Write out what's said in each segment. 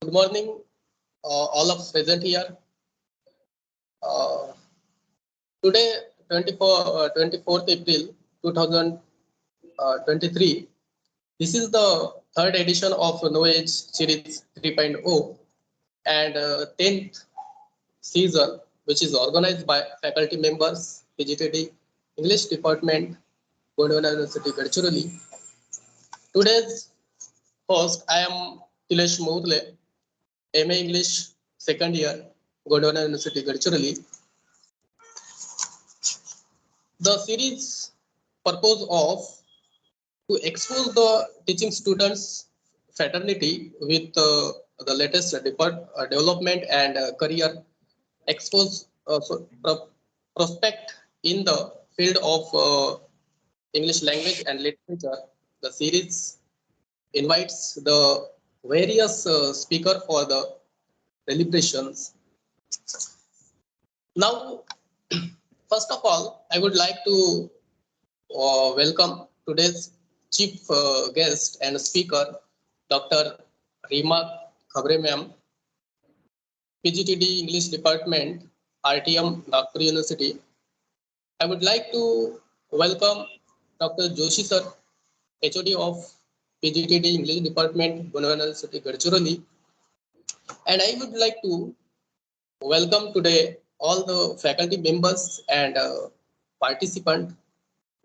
Good morning, all of present here. Uh, Today, 24th April 2023, this is the third edition of No Age Series 3.0 and 10th season, which is organized by faculty members, PGTD, English Department, Gondwana University, Gadchiroli. Today's host, I am Tilesh Mourle, MA English second year, Gondwana University, Gadchiroli. The series purpose of to expose the teaching students fraternity with the latest development and career expose prospect in the field of English language and literature. The series invites the various speaker for the deliberations. Now, first of all, I would like to welcome today's chief guest and speaker, Dr. Reema Khabre ma'am, PGTD English Department, RTM, Nagpur University. I would like to welcome Dr. Joshi sir, HOD of PGTD English Department, Gondwana University, Gadchiroli. And I would like to welcome today all the faculty members and participants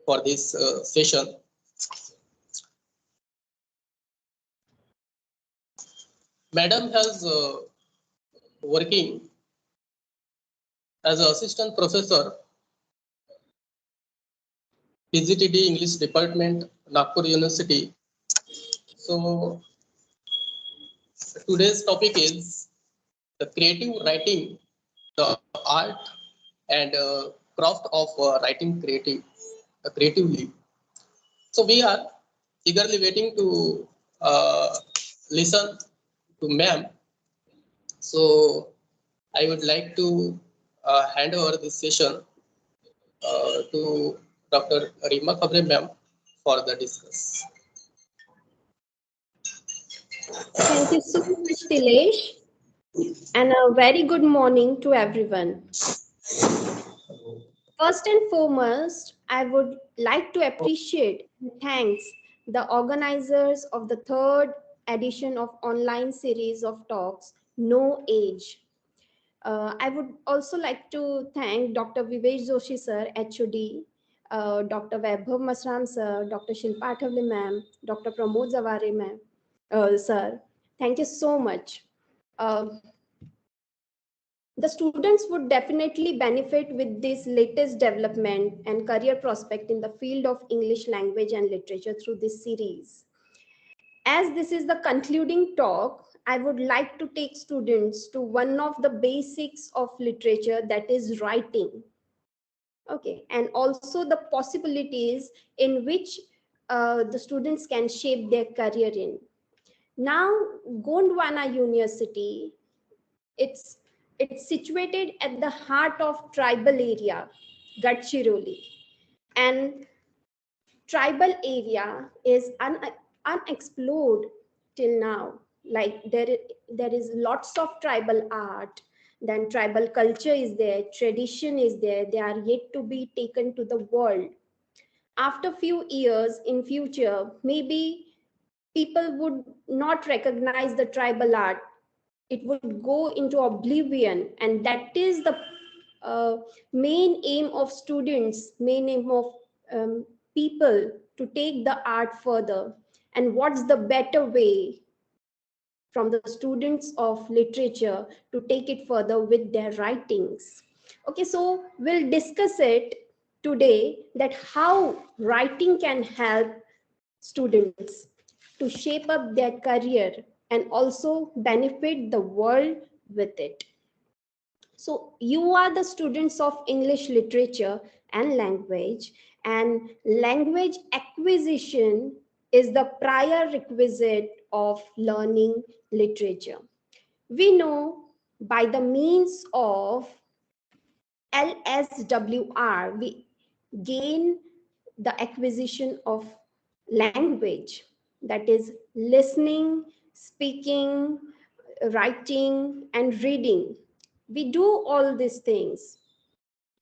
for this session. Madam has working as an assistant professor, PGTD English Department, Nagpur University. So today's topic is the creative writing, the art and craft of writing creatively. So we are eagerly waiting to listen to ma'am. So I would like to hand over this session to Dr. Reema Khabre ma'am for the discuss. Thank you so much, Tilesh, and a very good morning to everyone. First and foremost, I would like to appreciate and thanks the organizers of the third edition of online series of talks, No Age. I would also like to thank Dr. Vivesh Joshi sir, HOD, Dr. Vaibhav Masram sir, Dr. Shilpa Athavale ma'am, Dr. Pramod Zaware ma'am, sir. Thank you so much. The students would definitely benefit with this latest development and career prospect in the field of English language and literature through this series. As this is the concluding talk, I would like to take students to one of the basics of literature, that is writing. Okay, and also the possibilities in which the students can shape their career in. Now, Gondwana University, it's situated at the heart of tribal area, Gadchiroli, and tribal area is unexplored till now. Like there is lots of tribal art, then tribal culture is there, tradition is there. They are yet to be taken to the world. After few years in future, maybe people would not recognize the tribal art. It would go into oblivion, and that is the main aim of students, main aim of people, to take the art further. And what's the better way from the students of literature to take it further with their writings? Okay, so we'll discuss it today, that how writing can help students to shape up their career and also benefit the world with it. So you are the students of English literature and language acquisition is the prior requisite of learning literature. We know by the means of LSWR, we gain the acquisition of language, that is listening, speaking, writing, and reading. We do all these things.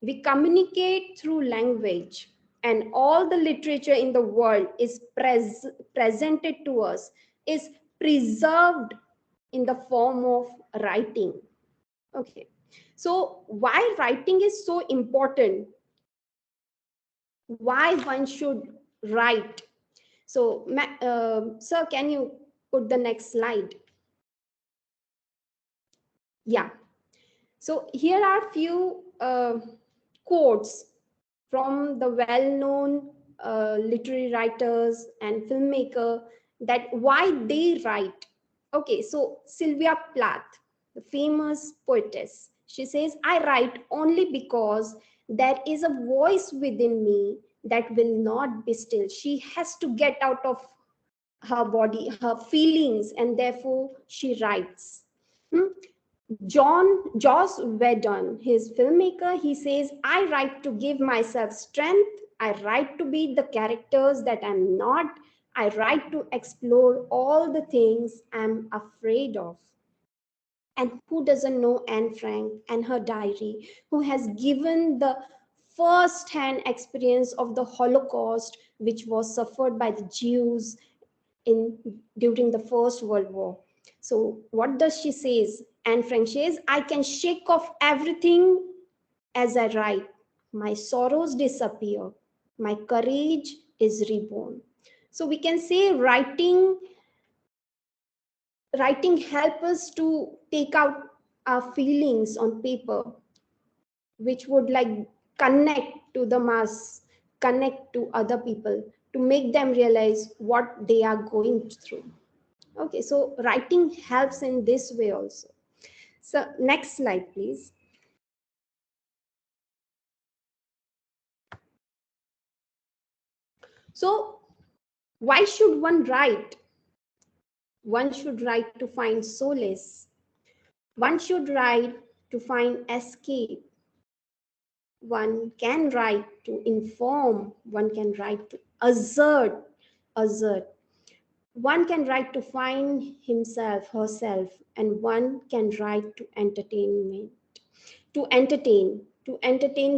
We communicate through language, and all the literature in the world is presented to us, is preserved in the form of writing. Okay. So why writing is so important? Why one should write? So, sir, can you put the next slide? Yeah. So here are few quotes from the well-known literary writers and filmmaker, that why they write. Okay, so Sylvia Plath, the famous poetess, she says, I write only because there is a voice within me that will not be still. She has to get out of her body, her feelings, and therefore she writes. Hmm? Joss Whedon, his filmmaker, he says, I write to give myself strength. I write to be the characters that I'm not. I write to explore all the things I'm afraid of. And who doesn't know Anne Frank and her diary, who has given the first hand experience of the Holocaust, which was suffered by the Jews in during the First World War. So what does she says? Anne Frank says, I can shake off everything as I write. My sorrows disappear. My courage is reborn. So we can say writing help us to take out our feelings on paper, which would like connect to the mass, connect to other people, to make them realize what they are going through. Okay, so writing helps in this way also. So next slide, please. So why should one write? One should write to find solace. One should write to find escape. One can write to inform. One can write to assert. One can write to find himself, herself, and one can write to entertainment. To entertain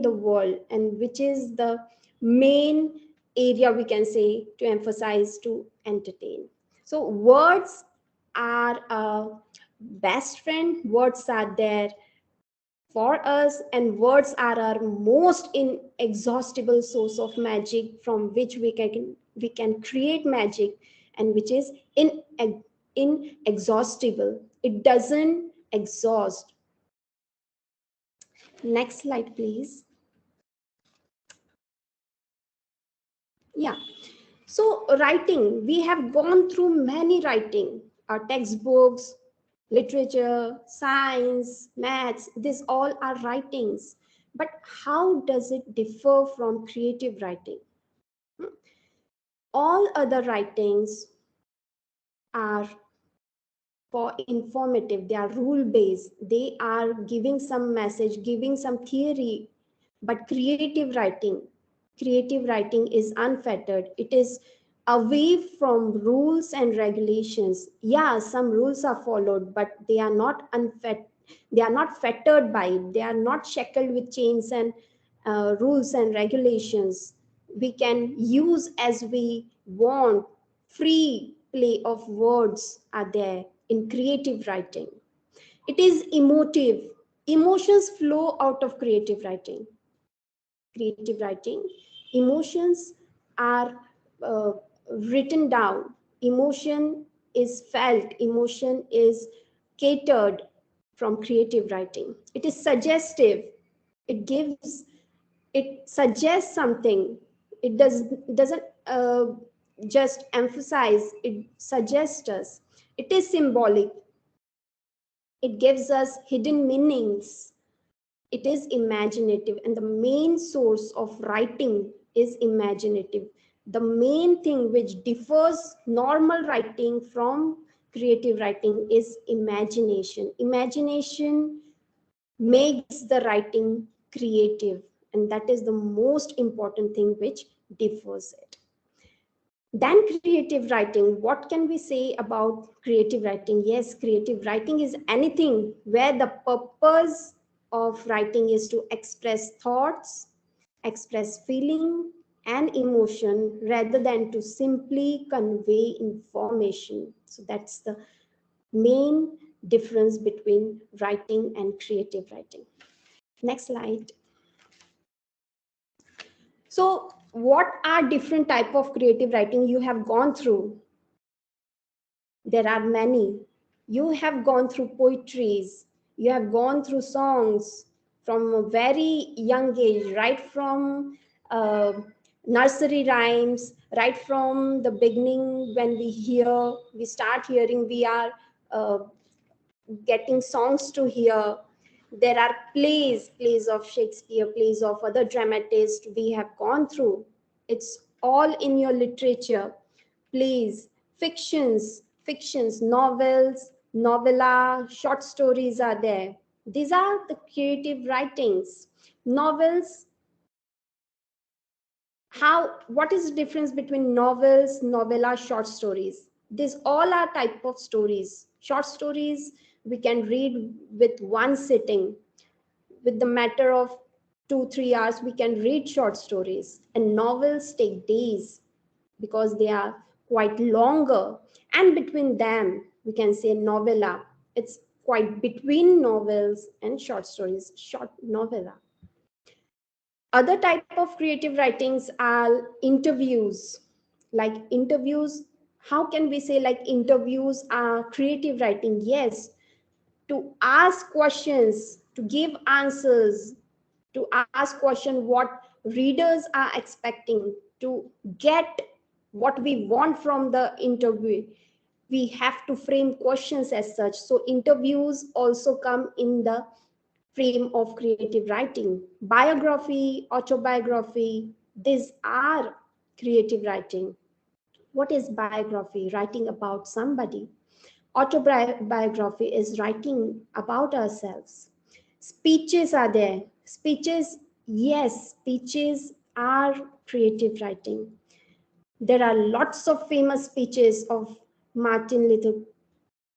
the world, and which is the main area we can say to emphasize, to entertain. So words are a best friend. Words are there for us, and words are our most inexhaustible source of magic, from which we can create magic, and which is inexhaustible. It doesn't exhaust. Next slide, please. Yeah. So writing, we have gone through many writing, our textbooks, literature, science, maths, these all are writings. But how does it differ from creative writing? Hmm. All other writings are for informative, they are rule based, they are giving some message, giving some theory. But creative writing is unfettered. It is away from rules and regulations. Yeah, some rules are followed, but they are not they are not fettered by it. They are not shackled with chains and rules and regulations. We can use as we want. Free play of words are there in creative writing. It is emotive. Emotions flow out of creative writing. Emotions are uh, written down. Emotion is felt. Emotion is catered from creative writing. It is suggestive. It suggests something. It doesn't just emphasize. It suggests us. It is symbolic. It gives us hidden meanings. It is imaginative, and the main source of writing is imaginative. The main thing which differs normal writing from creative writing is imagination. Imagination makes the writing creative, and that is the most important thing which differs it. Then creative writing. What can we say about creative writing? Yes, creative writing is anything where the purpose of writing is to express thoughts, express feeling and emotion rather than to simply convey information. So that's the main difference between writing and creative writing. Next slide. So what are different type of creative writing you have gone through? There are many. You have gone through poetries, you have gone through songs from a very young age, right from uh, nursery rhymes, right from the beginning when we start hearing, we are uh, getting songs to hear. There are plays of Shakespeare, plays of other dramatists we have gone through. It's all in your literature. Plays, fictions, novels, novella, short stories are there. These are the creative writings. Novels, what is the difference between novels, novella, short stories? These all are type of stories. Short stories we can read with one sitting. With the matter of 2 3 hours we can read short stories, and novels take days because they are quite longer. And between them we can say novella. It's quite between novels and short stories, short novella. Other type of creative writings are interviews. Like interviews, how can we say like interviews are creative writing? Yes, to ask questions, to give answers, to ask question what readers are expecting, to get what we want from the interview. We have to frame questions as such. So interviews also come in the frame of creative writing. Biography, autobiography, these are creative writing. What is biography? Writing about somebody. Autobiography is writing about ourselves. Speeches are there. Speeches, yes, speeches are creative writing. There are lots of famous speeches of Martin Luther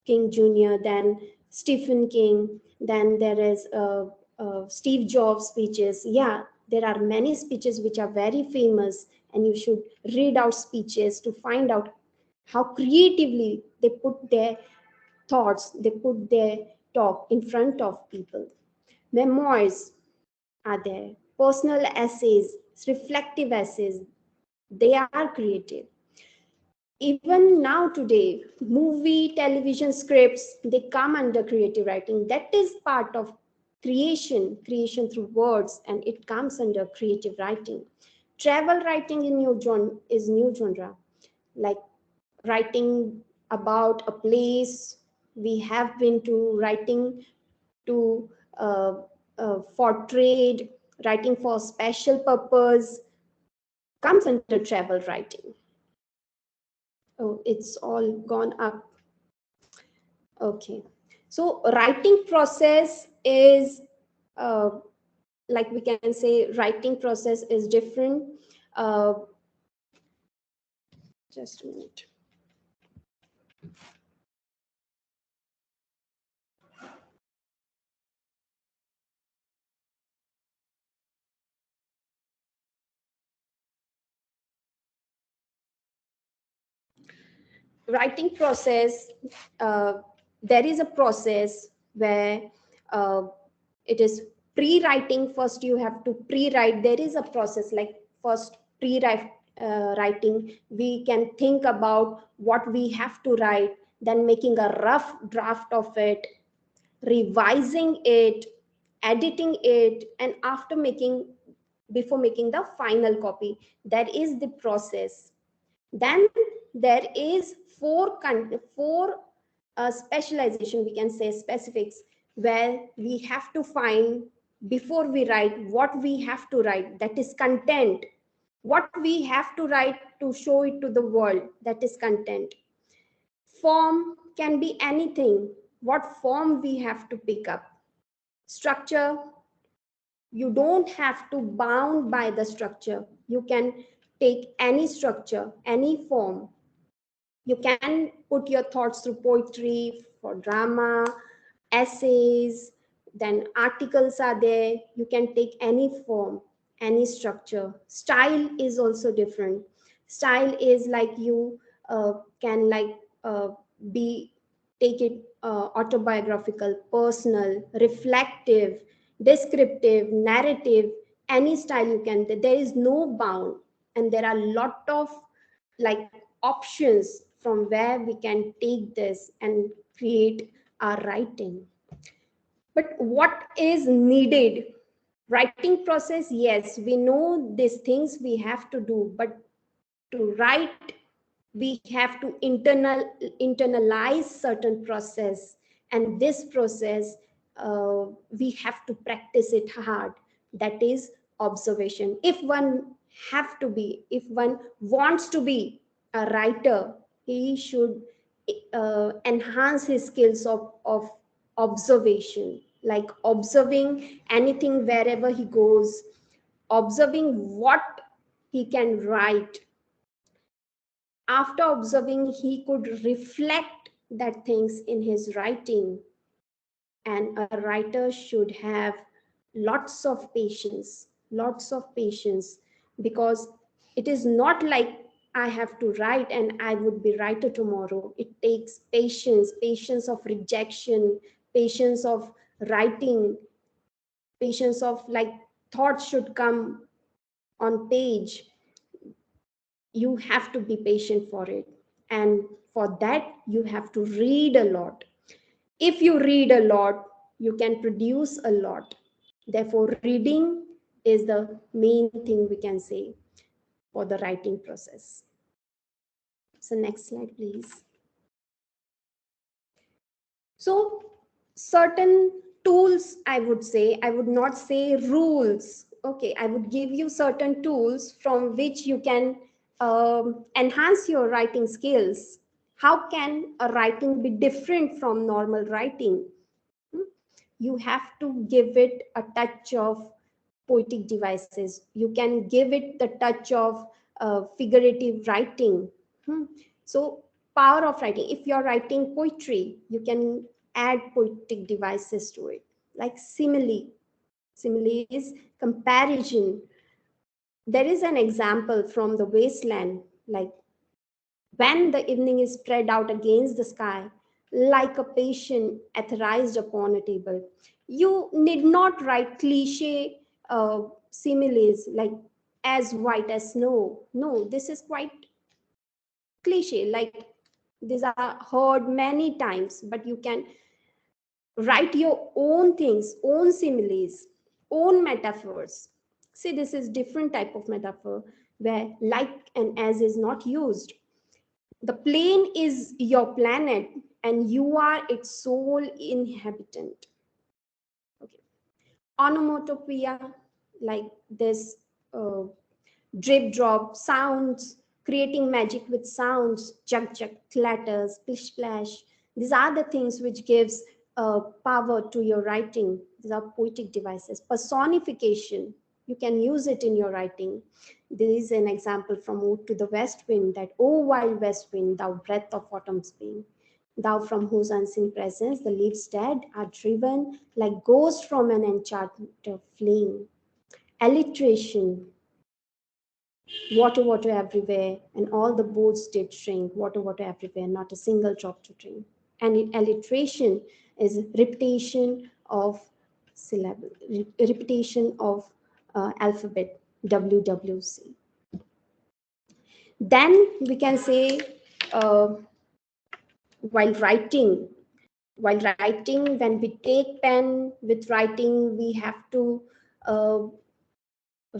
King Jr., then Stephen King, then there is Steve Jobs speeches. Yeah, there are many speeches which are very famous, and you should read out speeches to find out how creatively they put their thoughts, they put their talk in front of people. Memoirs are there, personal essays, reflective essays, they are creative. Even now today, movie, television scripts, they come under creative writing. That is part of creation through words, and it comes under creative writing. Travel writing in is new genre, like writing about a place we have been to, writing to uh, for trade, writing for special purpose, comes under travel writing. Oh, it's all gone up. Okay. So writing process is like we can say writing process is different. Uh, just a minute. Writing process, uh, there is a process where uh, it is pre-writing. First you have to pre-write. There is a process like first pre-write writing. We can think about what we have to write, then making a rough draft of it, revising it, editing it, and after making, before making the final copy. That is the process. Then there is four specialization, we can say specifics, where we have to find before we write what we have to write, that is content. What we have to write to show it to the world, that is content. Form can be anything, what form we have to pick up. Structure, you don't have to bound by the structure, you can take any structure, any form. You can put your thoughts through poetry, for drama, essays, then articles are there. You can take any form, any structure. Style is also different. Style is like you can like be take it autobiographical, personal, reflective, descriptive, narrative, any style you can. There is no bound, and there are a lot of like options from where we can take this and create our writing. But what is needed? Writing process, yes, we know these things we have to do, but to write, we have to internalize certain process, and this process we have to practice it hard. That is observation. If one have to be, if one wants to be a writer, he should enhance his skills of observation, like observing anything wherever he goes, observing what he can write. After observing, he could reflect that things in his writing. And a writer should have lots of patience, because it is not like I have to write and I would be writer tomorrow. It takes patience, patience of rejection, patience of writing, patience of like thoughts should come on page. You have to be patient for it, and for that you have to read a lot. If you read a lot, you can produce a lot. Therefore reading is the main thing we can say for the writing process. So next slide please. So certain tools, I would say, I would not say rules. Okay, I would give you certain tools from which you can enhance your writing skills. How can a writing be different from normal writing? Hmm? You have to give it a touch of poetic devices. You can give it the touch of figurative writing. Hmm. So power of writing. If you're writing poetry, you can add poetic devices to it, like simile. Simile is comparison. There is an example from the wasteland, like when the evening is spread out against the sky, like a patient etherized upon a table. You need not write cliche similes like as white as snow. No, this is quite cliche. Like these are heard many times, but you can write your own things, own similes, own metaphors. See, this is different type of metaphor where like and as is not used. The plane is your planet and you are its sole inhabitant. Okay. Onomatopoeia, like this uh, drip drop sounds, creating magic with sounds, jug jug, clatters, splish splash. These are the things which gives power to your writing. These are poetic devices. Personification, you can use it in your writing. There is an example from Ode to the West Wind, that, "O wild west wind, thou breath of autumn's pain, thou from whose unseen presence the leaves dead are driven like ghosts from an enchanted flame." Alliteration, water, water everywhere, and all the boats did shrink, water, water everywhere, not a single drop to drink. And alliteration is repetition of syllable, repetition of alphabet, WWC. Then we can say, uh, while writing, when we take pen with writing, we have to uh,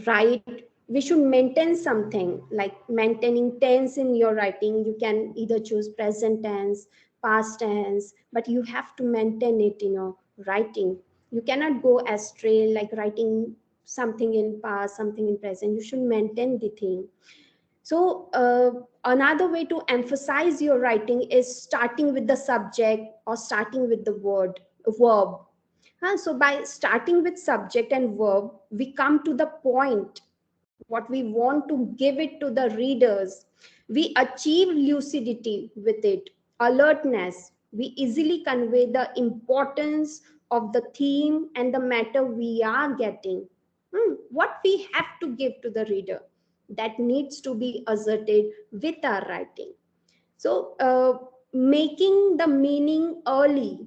write, we should maintain something, like maintaining tense in your writing. You can either choose present tense, past tense, but you have to maintain it in your writing. You cannot go astray, like writing something in past, something in present. You should maintain the thing. So another way to emphasize your writing is starting with the subject or starting with the verb. So by starting with subject and verb, we come to the point. what we want to give it to the readers. We achieve lucidity with it, alertness. We easily convey the importance of the theme and the matter we are getting. What we have to give to the reader, that needs to be asserted with our writing. So, making the meaning early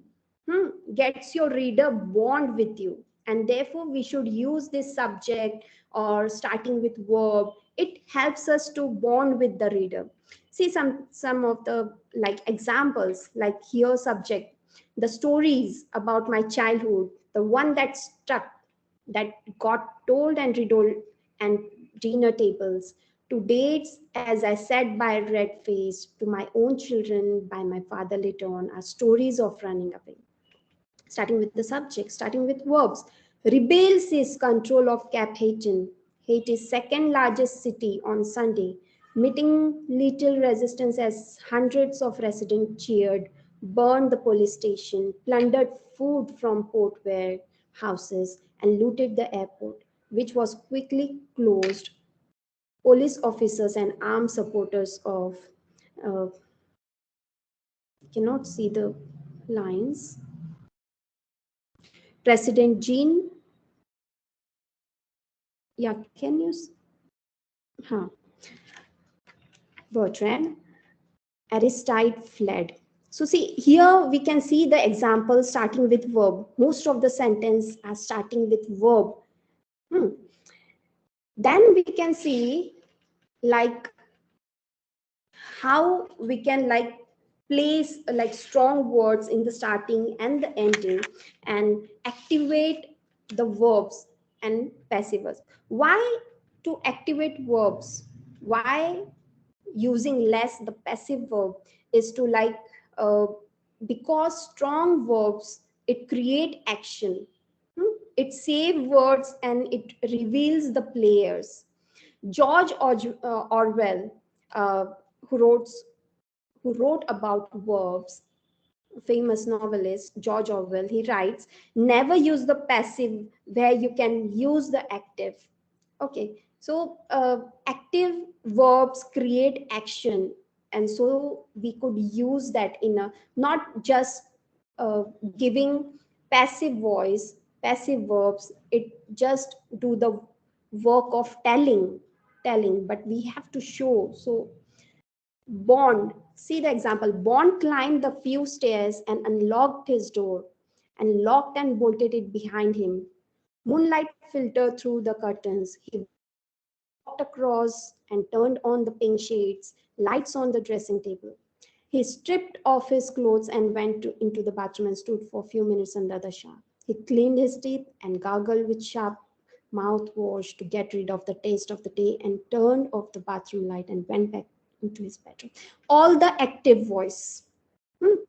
gets your reader bond with you, and therefore we should use this subject or starting with verb. It helps us to bond with the reader. See some of the like examples, like here subject, the stories about my childhood, the one that stuck, that got told and retold, and dinner tables, to dates, as I said, by red face, to my own children by my father later on, are stories of running away. Starting with the subject, starting with verbs. Rebel seized control of Cap Haiti, Haiti's second largest city, on Sunday, meeting little resistance as hundreds of residents cheered, burned the police station, plundered food from port warehouses, and looted the airport, which was quickly closed. Police officers and armed supporters of, uh, cannot see the lines. President Jean, yeah, can you, huh, Bertrand, Aristide fled. So see, here we can see the example starting with verb. Most of the sentence are starting with verb. Hmm. Then we can see like how we can like place like strong words in the starting and the ending, and activate the verbs and passive verbs. Why to activate verbs? Why using less the passive verb is to like, uh, because strong verbs, it create action. It save words and it reveals the players. Orwell, uh, who wrote who wrote about verbs, famous novelist George Orwell, he writes, never use the passive where you can use the active. Okay, so active verbs create action, and so we could use that in a, not just uh, giving passive voice, passive verbs, it just do the work of telling, but we have to show. So Bond, see the example. Bond climbed the few stairs and unlocked his door, and locked and bolted it behind him. Moonlight filtered through the curtains. He walked across and turned on the pink shades, lights on the dressing table. He stripped off his clothes and went into the bathroom and stood for a few minutes under the shower. He cleaned his teeth and gargled with sharp mouthwash to get rid of the taste of the day, and turned off the bathroom light and went back into his bedroom. All the active voice. Hmm.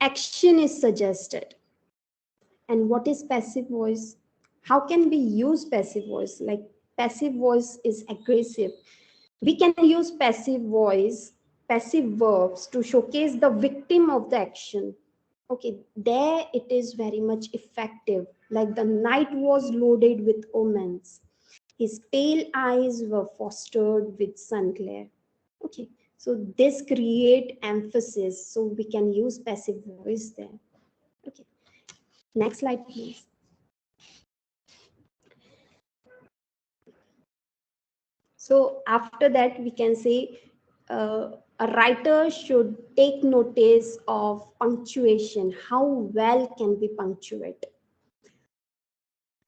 Action is suggested. And what is passive voice? How can we use passive voice? Like, passive voice is aggressive. We can use passive voice, passive verbs to showcase the victim of the action. Okay, there it is very much effective. Like, the night was loaded with omens. His pale eyes were fostered with sun glare. Okay, so this create emphasis. So we can use passive voice there. Okay, next slide, please. So after that, we can say a writer should take notice of punctuation. How well can we punctuate?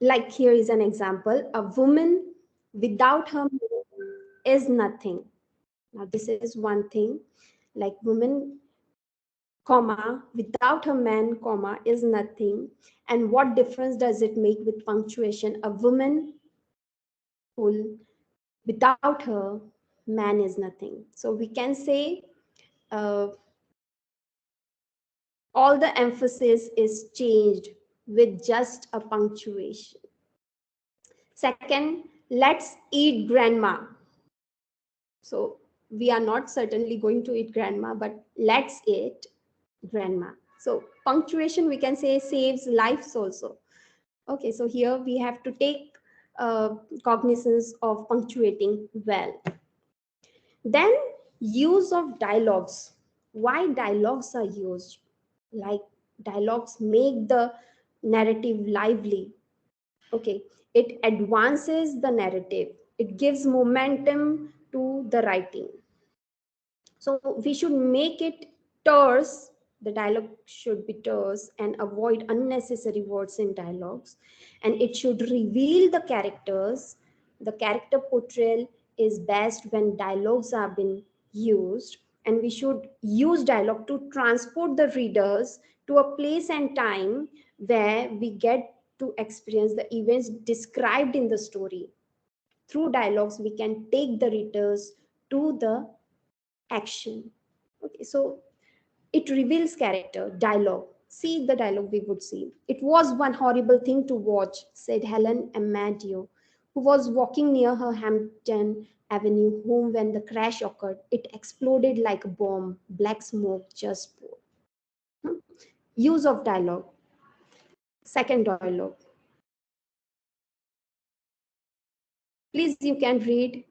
Like, here is an example. A woman without her man is nothing. Now this is one thing. Like, woman, comma, without her man, comma, is nothing. And what difference does it make with punctuation? A woman who, without her, man is nothing. So we can say uh, all the emphasis is changed with just a punctuation. Second, let's eat grandma. So we are not certainly going to eat grandma, but let's eat grandma. So punctuation, we can say, saves lives also. Okay, so here we have to take cognizance of punctuating well. Then use of dialogues. Why dialogues are used? Like dialogues make the narrative lively. Okay, it advances the narrative. It gives momentum to the writing. So we should make it terse. The dialogue should be terse and avoid unnecessary words in dialogues. And it should reveal the characters. The character portrayal is best when dialogues have been used. And we should use dialogue to transport the readers to a place and time where we get to experience the events described in the story. Through dialogues, we can take the readers to the action. Okay, so it reveals character, dialogue. See the dialogue we would see. It was one horrible thing to watch, said Helen Amadio, who was walking near her Hampton Avenue home when the crash occurred. It exploded like a bomb, black smoke just poured. Hmm. Use of dialogue. Second dialogue. Please, you can read.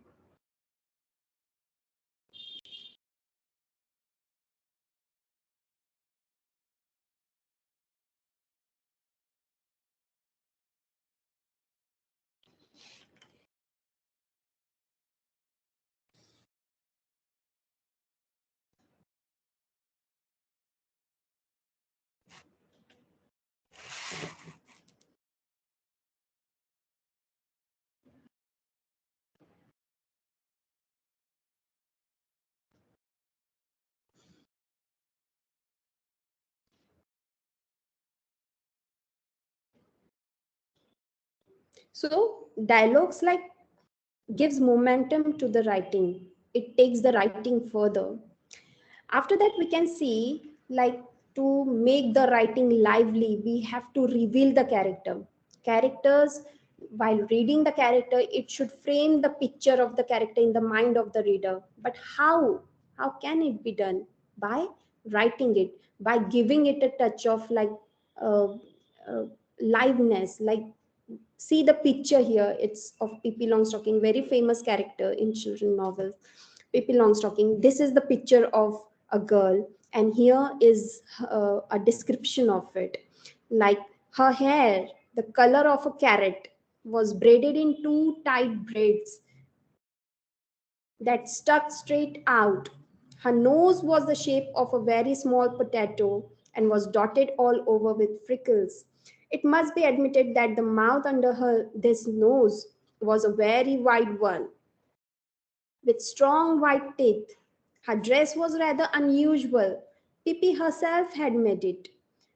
So dialogues like gives momentum to the writing. It takes the writing further. After that, we can see like to make the writing lively, we have to reveal the characters. While reading the character, it should frame the picture of the character in the mind of the reader. But how can it be done? By writing it, by giving it a touch of like uh, uh, liveness. Like, see the picture here, it's of Pippi Longstocking, very famous character in children novels. Pippi Longstocking, this is the picture of a girl, and here is a description of it. Like, her hair, the color of a carrot, was braided in two tight braids that stuck straight out. Her nose was the shape of a very small potato and was dotted all over with freckles. It must be admitted that the mouth under her this nose was a very wide one, with strong white teeth. Her dress was rather unusual. Pippi herself had made it.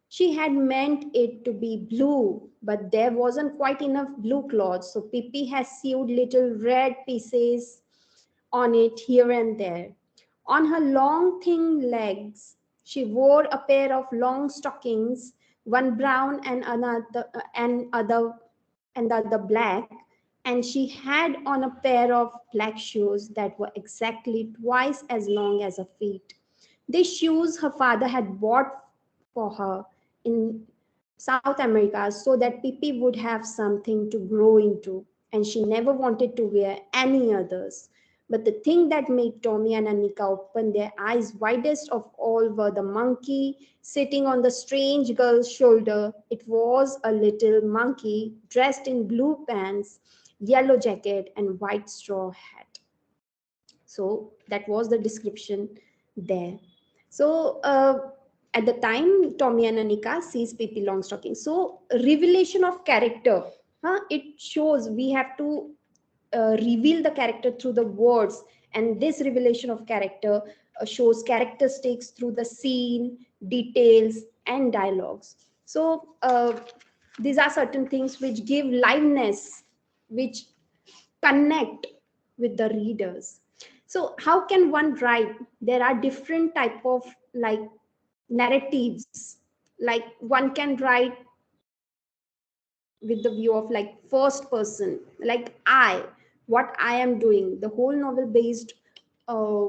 She had meant it to be blue, but there wasn't quite enough blue cloth, so Pippi has sewed little red pieces on it here and there. On her long, thin legs, she wore a pair of long stockings, one brown and the other black, and she had on a pair of black shoes that were exactly twice as long as her feet. These shoes her father had bought for her in South America so that Pippi would have something to grow into, and she never wanted to wear any others. But the thing that made Tommy and Anika open their eyes widest of all were the monkey sitting on the strange girl's shoulder. It was a little monkey dressed in blue pants, yellow jacket, and white straw hat. So that was the description there. So at the time, Tommy and Anika sees Pippi Longstocking. So revelation of character, huh? It shows we have to reveal the character through the words, and this revelation of character shows characteristics through the scene, details, and dialogues. So these are certain things which give liveness, which connect with the readers. So how can one write? There are different type of like narratives. Like, one can write with the view of like first person, like I, what I am doing, the whole novel based uh,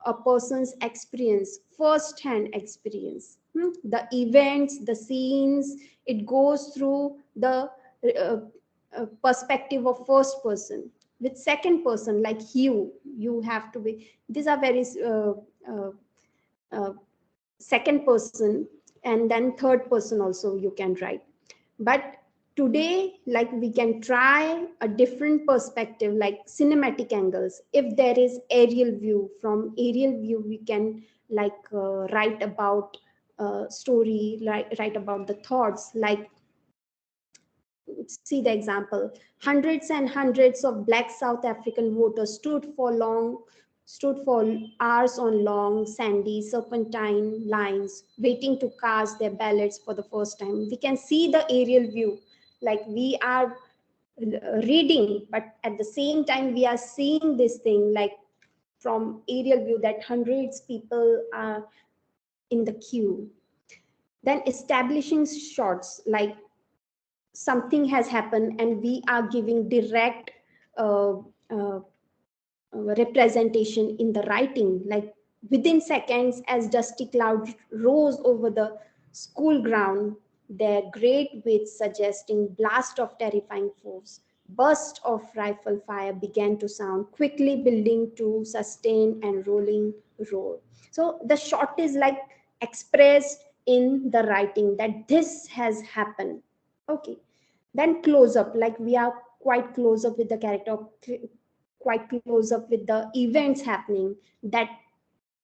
a person's experience, first hand experience. The events, the scenes, it goes through the uh, perspective of first person. With second person, like you have to be, these are very uh, uh, second person, and then third person also you can write. But today, like, we can try a different perspective, like cinematic angles. If there is aerial view, from aerial view we can like write about story, write about the thoughts. Like, see the example: hundreds and hundreds of black South African voters stood for hours on long sandy serpentine lines, waiting to cast their ballots for the first time. We can see the aerial view, like we are reading, but at the same time we are seeing this thing, like from aerial view, that hundreds people are in the queue. Then establishing shots, like something has happened and we are giving direct uh, uh, representation in the writing, like within seconds, as dusty clouds rose over the school ground, their great weight suggesting blast of terrifying force. Burst of rifle fire began to sound, quickly building to sustain and rolling roar. So the shot is like expressed in the writing that this has happened. Okay. Then close up, like we are quite close up with the character, quite close up with the events happening, that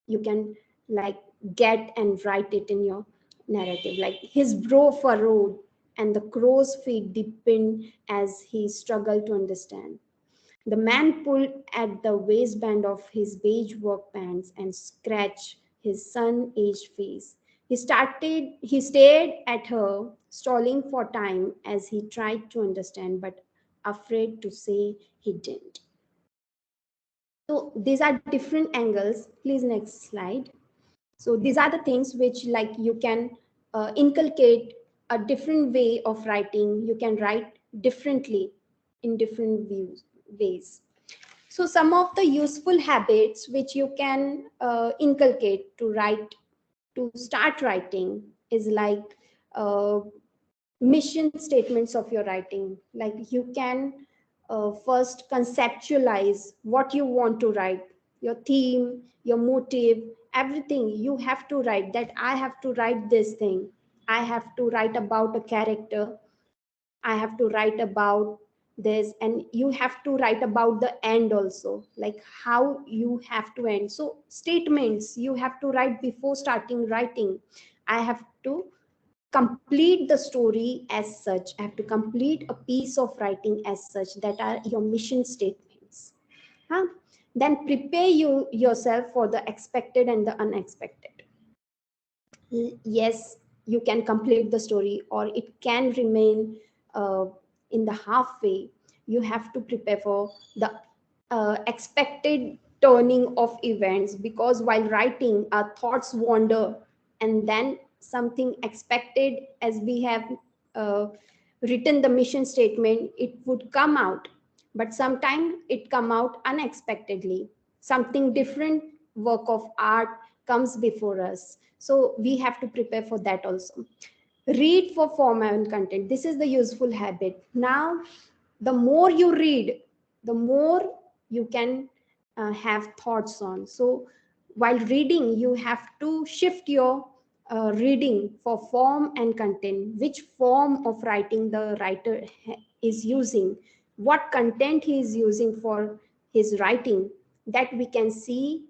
you can like get and write it in your narrative. Like his brow furrowed and the crow's feet deepened as he struggled to understand. The man pulled at the waistband of his beige work pants and scratched his sun-aged face. He stared at her, stalling for time as he tried to understand, but afraid to say he didn't. So these are different angles. Please, next slide. So these are the things which, like, you can inculcate a different way of writing. You can write differently in different ways. So some of the useful habits which you can inculcate to write, to start writing, is like uh, mission statements of your writing. Like you can first conceptualize what you want to write, your theme, your motive, everything you have to write, that I have to write this thing, I have to write about a character, I have to write about this, and you have to write about the end also, like how you have to end. So statements you have to write before starting writing. I have to complete the story as such. I have to complete a piece of writing as such. That are your mission statements. Huh? Then prepare yourself for the expected and the unexpected. Yes, you can complete the story, or it can remain uh, in the halfway. You have to prepare for the expected turning of events, because while writing, our thoughts wander, and then something expected, as we have uh, written the mission statement, it would come out, but sometimes it come out unexpectedly. Something different work of art comes before us, so we have to prepare for that also. Read for form and content. This is the useful habit. Now, the more you read, the more you can have thoughts on. So while reading, you have to shift your reading for form and content. Which form of writing the writer is using, what content he is using for his writing, that we can see,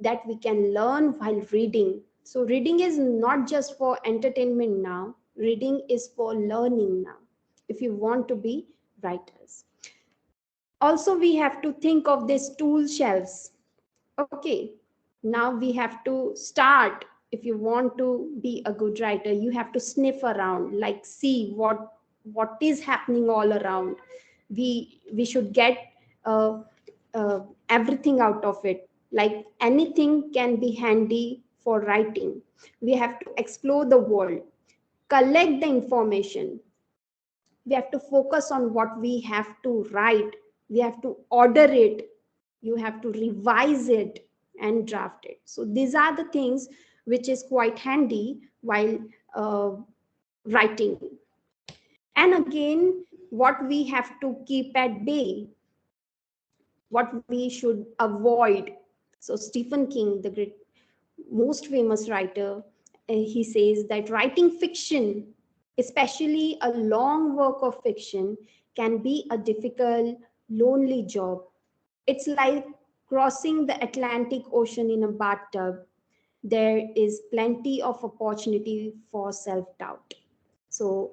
that we can learn while reading. So reading is not just for entertainment now, reading is for learning now, if you want to be writers. Also, we have to think of these tool shelves. Okay, now we have to start. If you want to be a good writer, you have to sniff around, like see what is happening all around. We should get uh, everything out of it. Like anything can be handy for writing. We have to explore the world, collect the information. We have to focus on what we have to write. We have to order it. You have to revise it and draft it. So these are the things which is quite handy while uh, writing. And again, what we have to keep at bay, what we should avoid. So Stephen King, the great, most famous writer, he says that writing fiction, especially a long work of fiction, can be a difficult, lonely job. It's like crossing the Atlantic Ocean in a bathtub. There is plenty of opportunity for self-doubt. So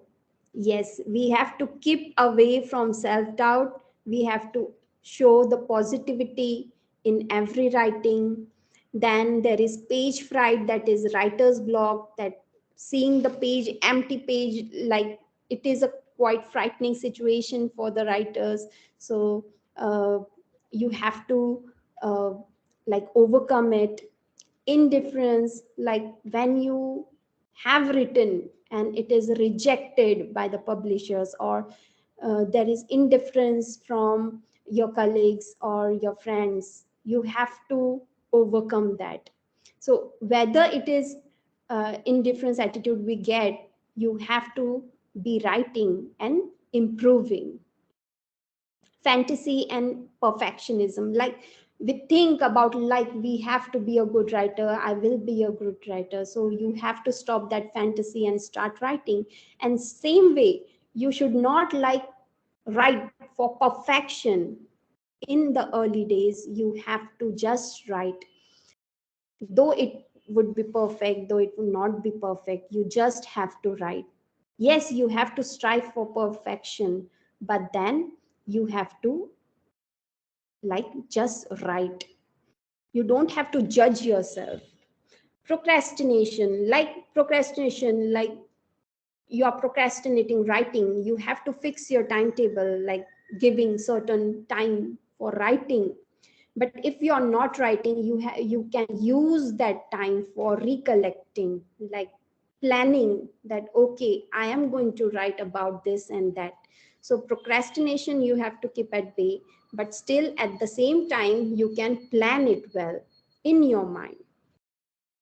yes, we have to keep away from self-doubt. We have to show the positivity in every writing. Then there is page fright, that is writer's block, that seeing the page, empty page, like it is a quite frightening situation for the writers. So uh, you have to uh, like overcome it. Indifference, like when you have written and it is rejected by the publishers, or there is indifference from your colleagues or your friends, you have to overcome that. So whether it is indifference attitude we get, you have to be writing and improving. Fantasy and perfectionism, like we think about, like we have to be a good writer, I will be a good writer, so you have to stop that fantasy and start writing. And same way, you should not like write for perfection. In the early days, you have to just write, though it would be perfect, though it would not be perfect, you just have to write. Yes, you have to strive for perfection, but then you have to like just write. You don't have to judge yourself. Procrastination, like you are procrastinating writing, you have to fix your timetable, like giving certain time for writing. But if you are not writing, you can use that time for recollecting, like planning that, okay, I am going to write about this and that. So procrastination you have to keep at bay, but still at the same time you can plan it well in your mind.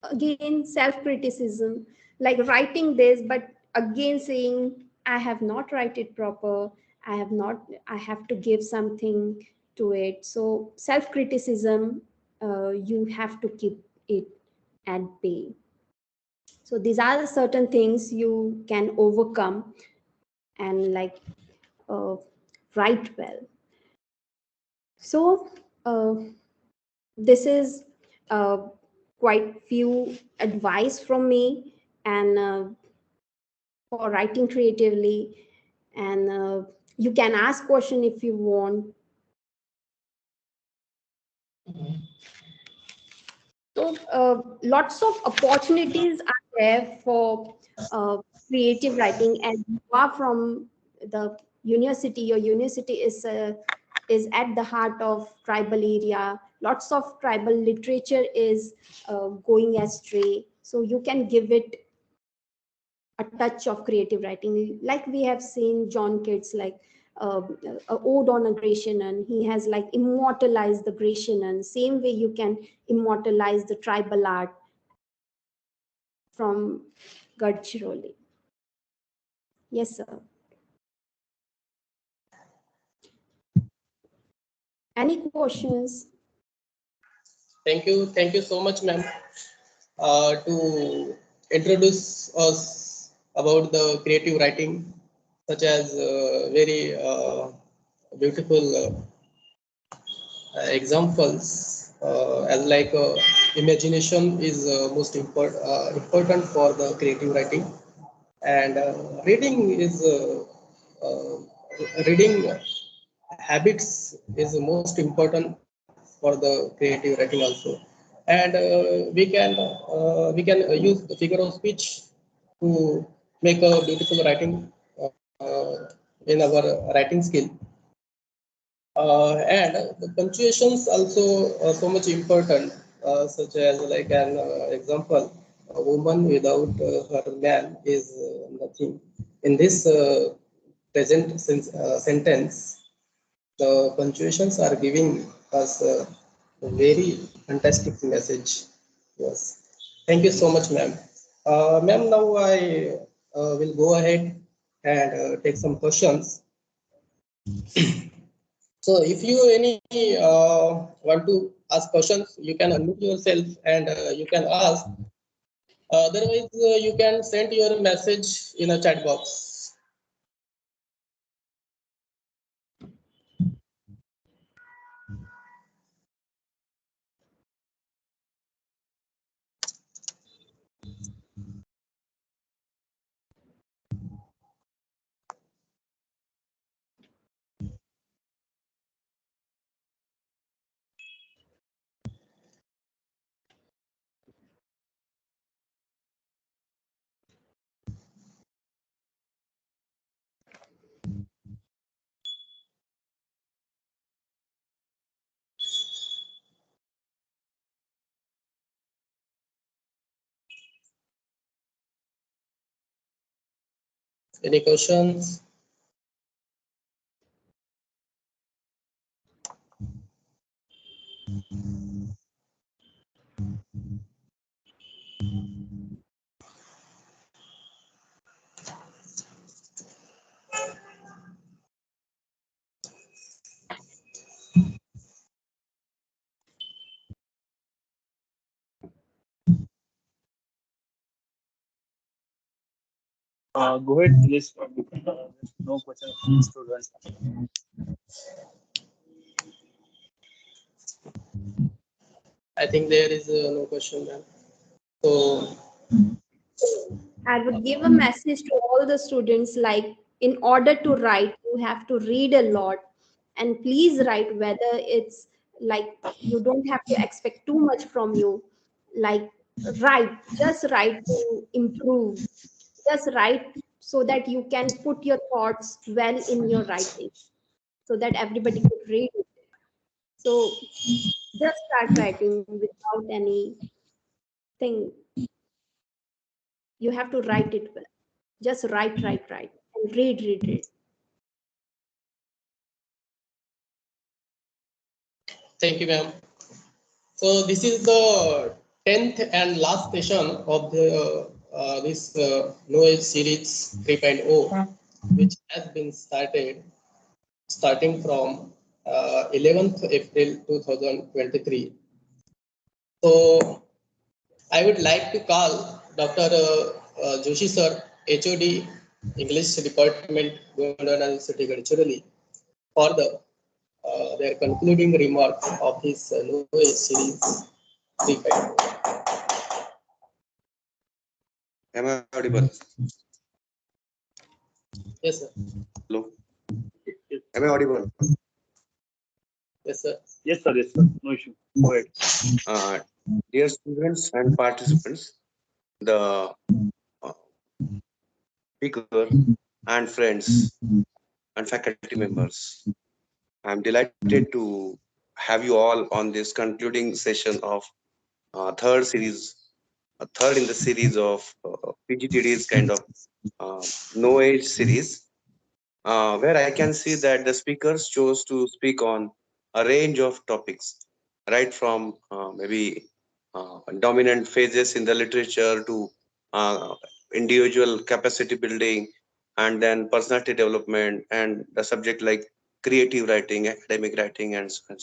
Again, self criticism, like writing this but again saying, I have not write it proper, I have to give something to it. So self criticism, you have to keep it at bay. So these are certain things you can overcome and like uh, write well. So this is quite few advice from me, and for writing creatively. And you can ask question if you want. So lots of opportunities are there for uh, creative writing, and you are from the university. Your university is at the heart of tribal area. Lots of tribal literature is going astray, so you can give it a touch of creative writing. Like we have seen John Keats, like uh, a ode on a Grecian, he has like immortalized the Grecian. Same way you can immortalize the tribal art from Gadchiroli. Yes, sir. Any questions? Thank you so much, ma'am, to introduce us about the creative writing, such as very beautiful examples, as like imagination is most important for the creative writing, and uh, reading habits is most important for the creative writing also. And we can use the figure of speech to make a beautiful writing in our writing skill. And the punctuations also so much important, such as like an example, a woman without her man is nothing. In this sentence, the punctuations are giving us a very fantastic message. Yes. Thank you so much, ma'am. Ma'am, now I will go ahead and take some questions. So if you any want to ask questions, you can unmute yourself and you can ask. Otherwise, you can send your message in a chat box. Any questions? Go ahead, please. There's no question from students. I think there is no question, ma'am. So I would give a message to all the students like, in order to write, you have to read a lot. And please write, whether it's like, you don't have to expect too much from you. Like, write, just write to improve. Just write so that you can put your thoughts well in your writing, so that everybody could read it. So just start writing without anything. You have to write it well. Just write, and read. thank you, ma'am. So this is the 10th and last session of the this Noise series 3.0, which has been starting from 11th April 2023. So I would like to call Dr. Joshi sir, HOD, English Department, Government University, Gadchiroli, for their concluding remarks of this Noise series 3.0. Am I audible? Yes, sir. Hello. Am I audible? Yes, sir. Yes, sir. Yes, sir. No issue. Go ahead. Uh, Dear students and participants, the uh, speaker and friends and faculty members, I'm delighted to have you all on this concluding session of third in the series of PGTD's kind of uh, no age series, where I can see that the speakers chose to speak on a range of topics, right from maybe dominant phases in the literature to uh, individual capacity building, and then personality development, and the subject like creative writing, academic writing, and so on.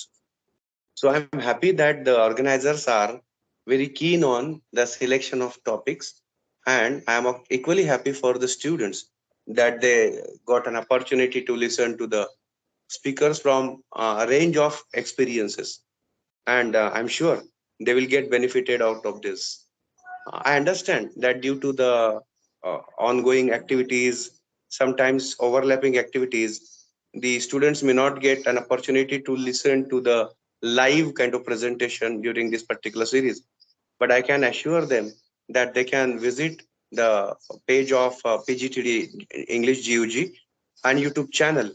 So I'm happy that the organizers are very keen on the selection of topics, and I'm equally happy for the students that they got an opportunity to listen to the speakers from a range of experiences, and I'm sure they will get benefited out of this. I understand that due to the ongoing activities, sometimes overlapping activities, the students may not get an opportunity to listen to the live kind of presentation during this particular series. But I can assure them that they can visit the page of PGTD English GUG and YouTube channel,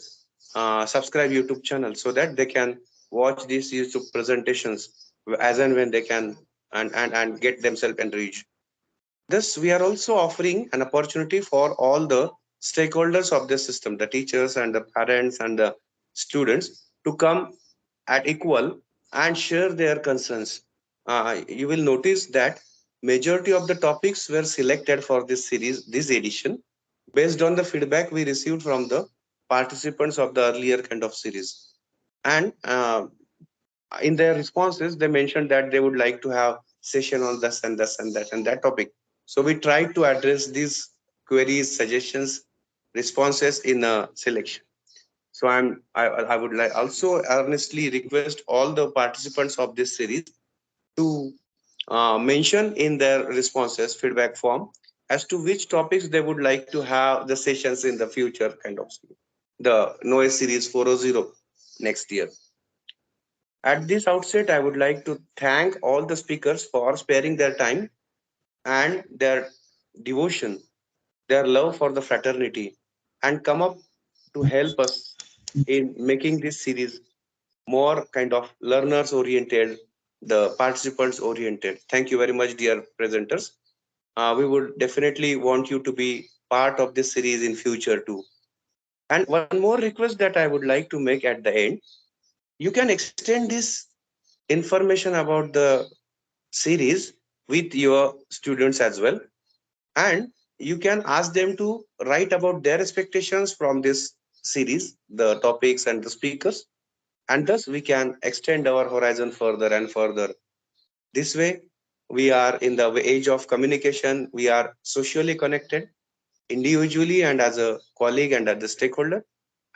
subscribe YouTube channel, so that they can watch these YouTube presentations as and when they can, and get themselves enriched. Thus, we are also offering an opportunity for all the stakeholders of the system, the teachers and the parents and the students, to come at equal and share their concerns. You will notice that majority of the topics were selected for this series, this edition, based on the feedback we received from the participants of the earlier kind of series. And in their responses, they mentioned that they would like to have session on this and this and that and that topic. So we tried to address these queries, suggestions, responses in a selection. So I would like also earnestly request all the participants of this series to mention in their responses feedback form as to which topics they would like to have the sessions in the future kind of the noise series 400 next year. At this outset, I would like to thank all the speakers for sparing their time and their devotion, their love for the fraternity, and come up to help us in making this series more kind of learners oriented, the participants oriented. Thank you very much, dear presenters. We would definitely want you to be part of this series in future too. And one more request that I would like to make at the end, you can extend this information about the series with your students as well, and you can ask them to write about their expectations from this series, the topics and the speakers, and thus we can extend our horizon further and further. This way, we are in the age of communication, we are socially connected individually and as a colleague and as a stakeholder.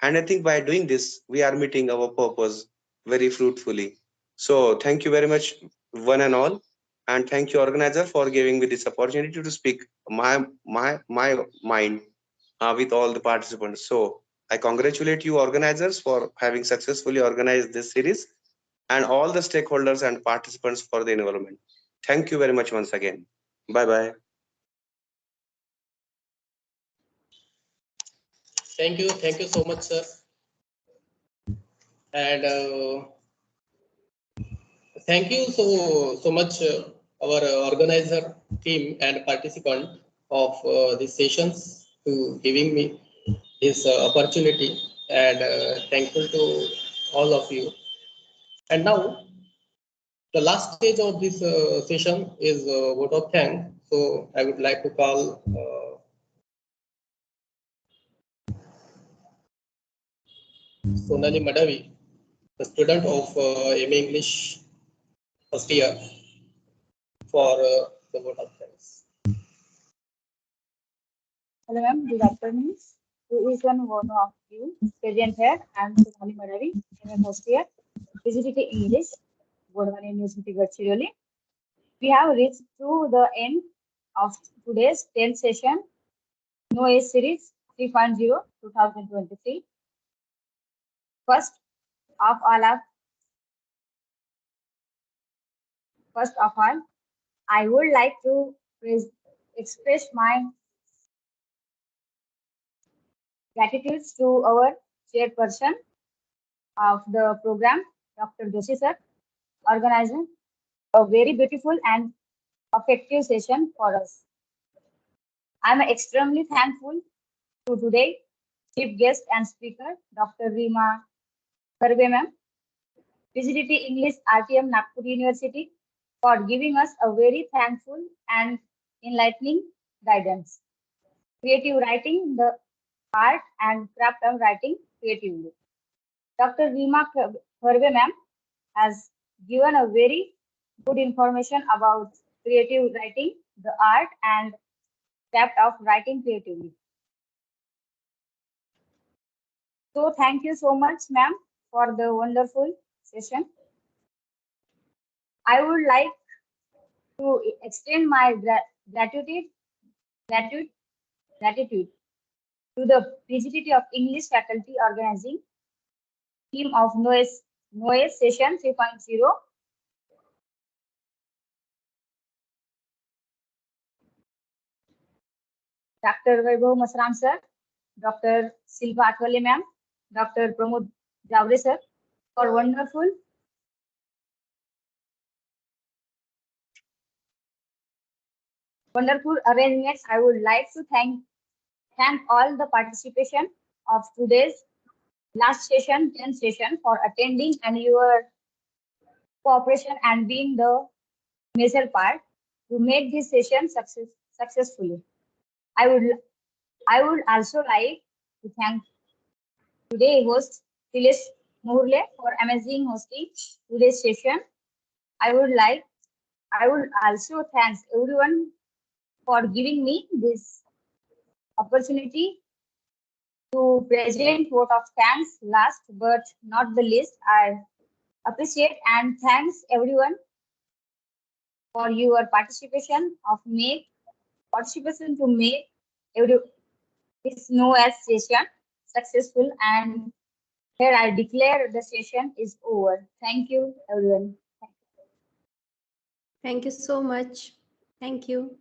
And I think by doing this, we are meeting our purpose very fruitfully. So thank you very much, one and all. And thank you, organizer, for giving me this opportunity to speak my mind with all the participants. So I congratulate you, organizers, for having successfully organized this series and all the stakeholders and participants for the involvement. Thank you very much once again. Bye bye. Thank you so much, sir. And thank you so much, our organizer team and participant of these sessions to giving me this opportunity, and thankful to all of you. And now the last stage of this session is vote of thanks. So I would like to call Sonali Madavi, the student of MA English first year, for the vote of thanks. Hello, ma'am. Good afternoon. To each one of you present here, I am Sonali Madavi, MA first year, PGDT English, Bodhana University, Gadchiroli. We have reached to the end of today's 10th session, No Age Series 3.0 2023. First of all, I would like to express my gratitude to our chairperson of the program, Dr. Joshi sir, organizing a very beautiful and effective session for us. I'm extremely thankful to today chief guest and speaker, Dr.Reema ma'am, PGDT English RTM Nagpur University, for giving us a very thankful and enlightening guidance. Creative writing, the art and craft of writing creatively. Dr. Reema ma'am has given a very good information about creative writing, the art and craft of writing creatively. So thank you so much, ma'am, for the wonderful session. I would like to extend my gratitude to the PGDT of English faculty organizing team of Noise session 3.0. Dr. Vaibhav Masram sir, Dr. Silva Atwale ma'am, Dr. Pramod Javre sir, for wonderful arrangements. I would like to thank all the participation of today's last session, 10th session, for attending and your cooperation and being the major part to make this session successfully. I would I would also like to thank today's host Phyllis Murle for amazing hosting today's session. I would also thank everyone for giving me this opportunity to present vote of thanks. Last but not the least, I appreciate and thanks everyone for your participation to make every this know as session successful, and here I declare the session is over. Thank you everyone. Thank you so much. Thank you.